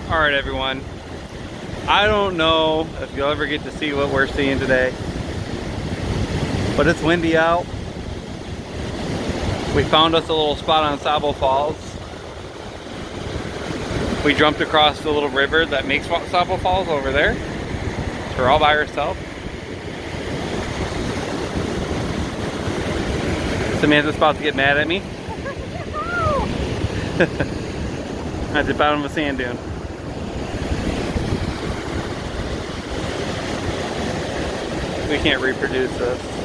All right, everyone. I don't know if you'll ever get to see what we're seeing today, but it's windy out. We found us a little spot on Sabo Falls. We jumped across the little river that makes Sabo Falls over there. We're all by ourselves. Samantha's about to get mad at me. At the bottom of a sand dune. We can't reproduce this.